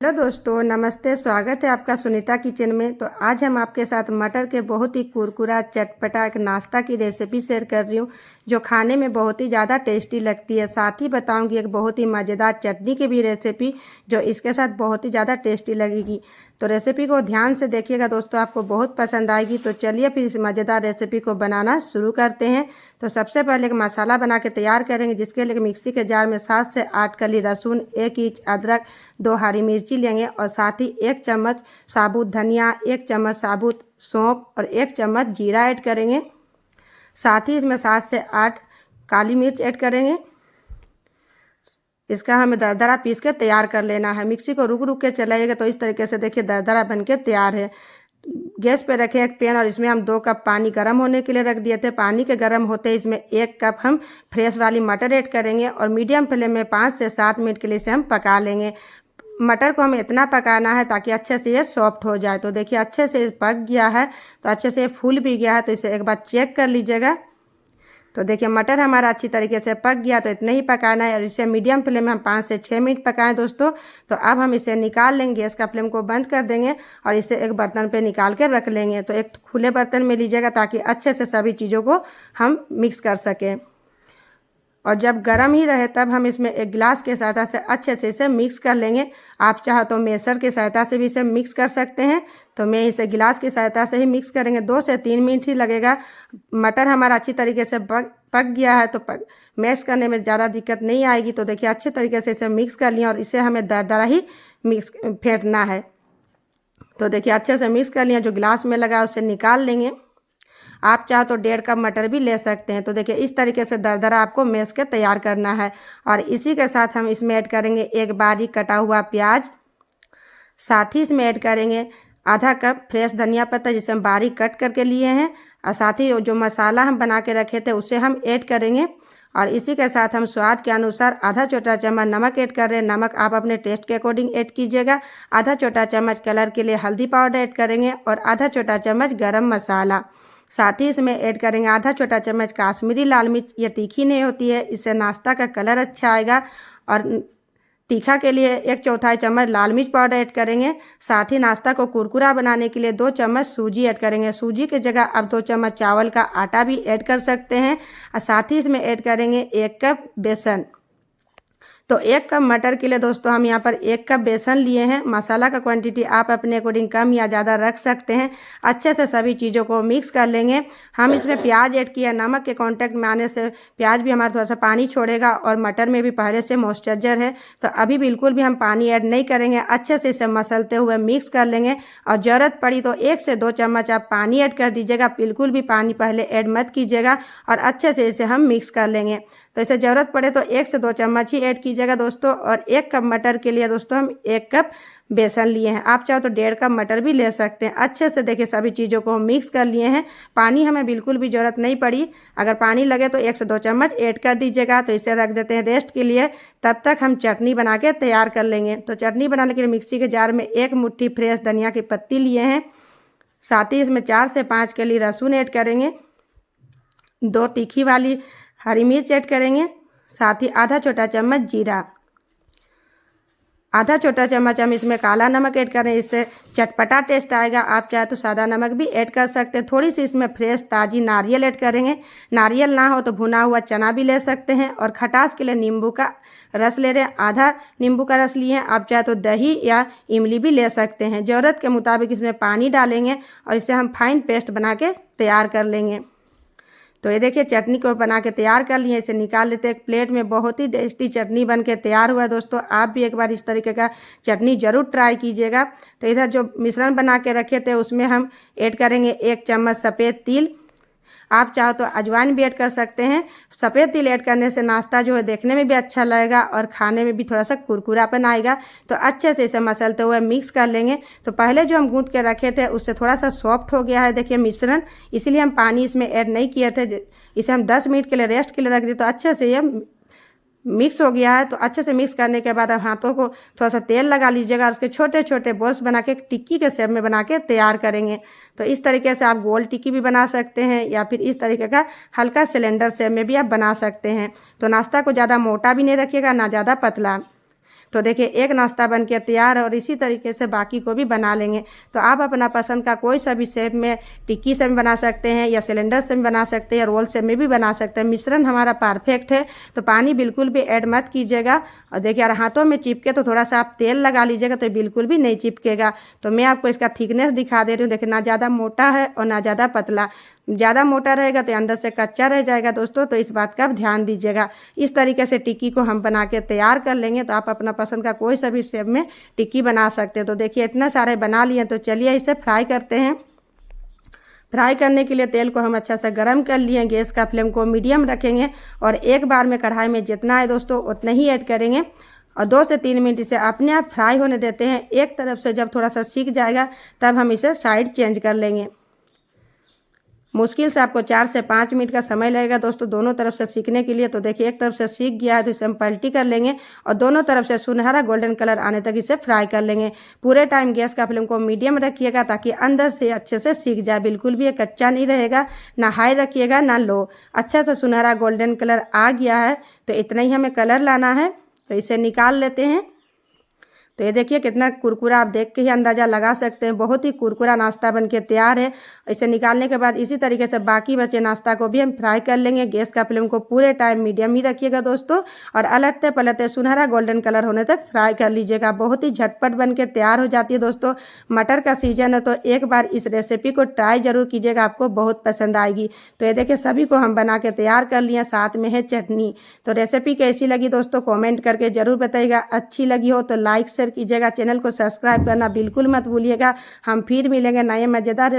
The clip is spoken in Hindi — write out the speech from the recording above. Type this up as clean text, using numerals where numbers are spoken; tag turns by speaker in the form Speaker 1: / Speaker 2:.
Speaker 1: हेलो दोस्तों, नमस्ते। स्वागत है आपका सुनीता किचन में। तो आज हम आपके साथ मटर के बहुत ही कुरकुरा चटपटा एक नाश्ता की रेसिपी शेयर कर रही हूँ, जो खाने में बहुत ही ज़्यादा टेस्टी लगती है। साथ ही बताऊंगी एक बहुत ही मज़ेदार चटनी की भी रेसिपी, जो इसके साथ बहुत ही ज़्यादा टेस्टी लगेगी। तो रेसिपी को ध्यान से देखिएगा दोस्तों, आपको बहुत पसंद आएगी। तो चलिए फिर इस मज़ेदार रेसिपी को बनाना शुरू करते हैं। तो सबसे पहले एक मसाला बना के तैयार करेंगे, जिसके लिए मिक्सी के जार में 7 से 8 कली लहसुन, 1 इंच अदरक, 2 हरी मिर्ची लेंगे और साथ ही 1 चम्मच साबुत धनिया, 1 चम्मच साबुत सौंफ और 1 चम्मच जीरा ऐड करेंगे। साथ ही इसमें 7 से 8 काली मिर्च ऐड करेंगे। इसका हमें दरदरा पीस के तैयार कर लेना है। मिक्सी को रुक रुक के चलाइएगा तो इस तरीके से देखिए दरदरा बन के तैयार है। गैस पे रखें एक पैन और इसमें हम 2 कप पानी गर्म होने के लिए रख दिए थे। पानी के गर्म होते ही इसमें 1 कप हम फ्रेश वाली मटर ऐड करेंगे और मीडियम फ्लेम में 5 से 7 मिनट के लिए इसे हम पका लेंगे। मटर को हमें इतना पकाना है ताकि अच्छे से ये सॉफ्ट हो जाए। तो देखिए अच्छे से पक गया है, तो अच्छे से फूल भी गया है। तो इसे एक बार चेक कर लीजिएगा। तो देखिए मटर हमारा अच्छी तरीके से पक गया। तो इतना ही पकाना है और इसे मीडियम फ्लेम में हम 5 से 6 मिनट पकाएं दोस्तों। तो अब हम इसे निकाल लेंगे, गैस का फ्लेम को बंद कर देंगे और इसे एक बर्तन पे निकाल के रख लेंगे। तो एक खुले बर्तन में लीजिएगा ताकि अच्छे से सभी चीज़ों को हम मिक्स कर सकें। और जब गर्म ही रहे तब हम इसमें एक गिलास की सहायता से अच्छे से इसे मिक्स कर लेंगे। आप चाहो तो मैशर की सहायता से भी इसे मिक्स कर सकते हैं। तो मैं इसे गिलास की सहायता से ही मिक्स करेंगे। 2 से 3 मिनट ही लगेगा। मटर हमारा अच्छी तरीके से पक गया है, तो मैश करने में ज़्यादा दिक्कत नहीं आएगी। तो देखिए अच्छे तरीके से इसे मिक्स कर लिया और इसे हमें दरदरा ही मिक्स फेंटना है। तो देखिए अच्छे से मिक्स कर लिया। जो गिलास में लगा उसे निकाल लेंगे। आप चाहो तो 1.5 कप मटर भी ले सकते हैं। तो देखिए इस तरीके से दरदरा आपको मैश के तैयार करना है। और इसी के साथ हम इसमें ऐड करेंगे एक बारीक कटा हुआ प्याज। साथ ही इसमें ऐड करेंगे आधा कप फ्रेश धनिया पत्ता, जिसे हम बारीक कट करके लिए हैं। और साथ ही जो मसाला हम बना के रखे थे उसे हम ऐड करेंगे। और इसी के साथ हम स्वाद के अनुसार आधा छोटा चम्मच नमक ऐड कर रहे हैं। नमक आप अपने टेस्ट के अकॉर्डिंग ऐड कीजिएगा। आधा छोटा चम्मच कलर के लिए हल्दी पाउडर ऐड करेंगे और आधा छोटा चम्मच गरम मसाला। साथ ही इसमें ऐड करेंगे आधा छोटा चम्मच काश्मीरी लाल मिर्च। ये तीखी नहीं होती है, इससे नाश्ता का कलर अच्छा आएगा। और तीखा के लिए 1/4 चम्मच लाल मिर्च पाउडर ऐड करेंगे। साथ ही नाश्ता को कुरकुरा बनाने के लिए 2 चम्मच सूजी ऐड करेंगे। सूजी की जगह आप 2 चम्मच चावल का आटा भी ऐड कर सकते हैं। और साथ ही इसमें ऐड करेंगे 1 कप बेसन। तो 1 कप मटर के लिए दोस्तों हम यहाँ पर 1 कप बेसन लिए हैं। मसाला का क्वांटिटी आप अपने अकॉर्डिंग कम या ज़्यादा रख सकते हैं। अच्छे से सभी चीज़ों को मिक्स कर लेंगे। हम इसमें प्याज ऐड किया। नमक के कांटेक्ट में आने से प्याज भी हमारा थोड़ा सा पानी छोड़ेगा और मटर में भी पहले से मॉइस्चर है। तो अभी बिल्कुल भी हम पानी ऐड नहीं करेंगे। अच्छे से इसे मसलते हुए मिक्स कर लेंगे। और ज़रूरत पड़ी तो 1 से 2 चम्मच आप पानी ऐड कर दीजिएगा। बिल्कुल भी पानी पहले ऐड मत कीजिएगा। और अच्छे से इसे हम मिक्स कर लेंगे। तो इसे ज़रूरत पड़े तो 1 से 2 चम्मच ही ऐड कीजिएगा दोस्तों। और 1 कप मटर के लिए दोस्तों हम 1 कप बेसन लिए हैं। आप चाहो तो 1.5 कप मटर भी ले सकते हैं। अच्छे से देखिए सभी चीज़ों को हम मिक्स कर लिए हैं। पानी हमें बिल्कुल भी ज़रूरत नहीं पड़ी। अगर पानी लगे तो 1 से 2 चम्मच ऐड कर दीजिएगा। तो इसे रख देते हैं रेस्ट के लिए। तब तक हम चटनी बना के तैयार कर लेंगे। तो चटनी बनाने के लिए मिक्सी के जार में 1 मुट्ठी फ्रेश धनिया की पत्ती लिए हैं। साथ ही इसमें 4 से 5 कली लहसुन ऐड करेंगे। 2 तीखी वाली हरी मिर्च ऐड करेंगे। साथ ही आधा छोटा चम्मच जीरा, आधा छोटा चम्मच हम इसमें काला नमक ऐड करें। इससे चटपटा टेस्ट आएगा। आप चाहे तो सादा नमक भी ऐड कर सकते हैं। थोड़ी सी इसमें फ्रेश ताज़ी नारियल ऐड करेंगे। नारियल ना हो तो भुना हुआ चना भी ले सकते हैं। और खटास के लिए नींबू का रस ले रहे हैं। आधा नींबू का रस लिए हैं। आप चाहे तो दही या इमली भी ले सकते हैं। ज़रूरत के मुताबिक इसमें पानी डालेंगे और इसे हम फाइन पेस्ट बना के तैयार कर लेंगे। तो ये देखिए चटनी को बना के तैयार कर लिए। इसे निकाल लेते हैं एक प्लेट में। बहुत ही टेस्टी चटनी बन के तैयार हुआ है दोस्तों। आप भी एक बार इस तरीके का चटनी ज़रूर ट्राई कीजिएगा। तो इधर जो मिश्रण बना के रखे थे उसमें हम ऐड करेंगे 1 चम्मच सफ़ेद तिल। आप चाहो तो अजवाइन भी ऐड कर सकते हैं। सफ़ेद तिल ऐड करने से नाश्ता जो है देखने में भी अच्छा लगेगा और खाने में भी थोड़ा सा कुरकुरापन आएगा। तो अच्छे से इसे मसलते हुए मिक्स कर लेंगे। तो पहले जो हम गूंथ के रखे थे उससे थोड़ा सा सॉफ्ट हो गया है देखिए मिश्रण, इसलिए हम पानी इसमें ऐड नहीं किए थे। इसे हम 10 मिनट के लिए रेस्ट के लिए रख दिए। तो अच्छे से ये मिक्स हो गया है। तो अच्छे से मिक्स करने के बाद आप हाथों को थोड़ा सा तेल लगा लीजिएगा और उसके छोटे छोटे बॉल्स बना के टिक्की के शेप में बना के तैयार करेंगे। तो इस तरीके से आप गोल टिक्की भी बना सकते हैं या फिर इस तरीके का हल्का सिलेंडर शेप में भी आप बना सकते हैं। तो नाश्ता को ज़्यादा मोटा भी नहीं रखिएगा, ना ज़्यादा पतला। तो देखिए एक नाश्ता बन के तैयार है और इसी तरीके से बाकी को भी बना लेंगे। तो आप अपना पसंद का कोई सा भी शेप में टिक्की से भी बना सकते हैं या सिलेंडर से भी बना सकते हैं, रोल से में भी बना सकते हैं। मिश्रण हमारा परफेक्ट है, तो पानी बिल्कुल भी ऐड मत कीजिएगा। और देखिए अगर हाथों में चिपके तो थोड़ा सा आप तेल लगा लीजिएगा, तो बिल्कुल भी नहीं चिपकेगा। तो मैं आपको इसका थिकनेस दिखा दे रही हूँ। देखिए ना ज़्यादा मोटा है और ना ज़्यादा पतला। ज़्यादा मोटा रहेगा तो अंदर से कच्चा रह जाएगा दोस्तों, तो इस बात का आप ध्यान दीजिएगा। इस तरीके से टिक्की को हम बना के तैयार कर लेंगे। तो आप अपना पसंद का कोई सा भी शेप में टिक्की बना सकते हैं। तो देखिए इतने सारे बना लिए, तो चलिए इसे फ्राई करते हैं। फ्राई करने के लिए तेल को हम अच्छा से गर्म कर लिए। गैस का फ्लेम को मीडियम रखेंगे और एक बार में कढ़ाई में जितना है दोस्तों उतना ही ऐड करेंगे और 2 से 3 मिनट इसे अपने आप फ्राई होने देते हैं। एक तरफ से जब थोड़ा सा सीख जाएगा तब हम इसे साइड चेंज कर लेंगे। मुश्किल से आपको 4 से 5 मिनट का समय लगेगा दोस्तों दोनों तरफ से सीखने के लिए। तो देखिए एक तरफ से सीख गया है तो इसे हम पलटी कर लेंगे और दोनों तरफ से सुनहरा गोल्डन कलर आने तक इसे फ्राई कर लेंगे। पूरे टाइम गैस का फ्लेम को मीडियम रखिएगा ताकि अंदर से अच्छे से सीख जाए, बिल्कुल भी ये कच्चा नहीं रहेगा। ना हाई रखिएगा ना लो। अच्छा से सुनहरा गोल्डन कलर आ गया है, तो इतना ही हमें कलर लाना है। तो इसे निकाल लेते हैं। तो ये देखिए कितना कुरकुरा, आप देख के ही अंदाज़ा लगा सकते हैं। बहुत ही कुरकुरा नाश्ता बन के तैयार है। इसे निकालने के बाद इसी तरीके से बाकी बचे नाश्ता को भी हम फ्राई कर लेंगे। गैस का फ्लेम को पूरे टाइम मीडियम ही रखिएगा दोस्तों और अलटते पलटते सुनहरा गोल्डन कलर होने तक फ्राई कर लीजिएगा। बहुत ही झटपट बन के तैयार हो जाती है दोस्तों। मटर का सीजन है तो एक बार इस रेसिपी को ट्राई जरूर कीजिएगा, आपको बहुत पसंद आएगी। तो ये देखिए सभी को हम बना के तैयार कर लिए, साथ में है चटनी। तो रेसिपी कैसी लगी दोस्तों कॉमेंट करके जरूर बताइएगा। अच्छी लगी हो तो लाइक शेयर कीजिएगा, चैनल को सब्सक्राइब करना बिल्कुल मत भूलिएगा। हम फिर मिलेंगे नए मज़ेदार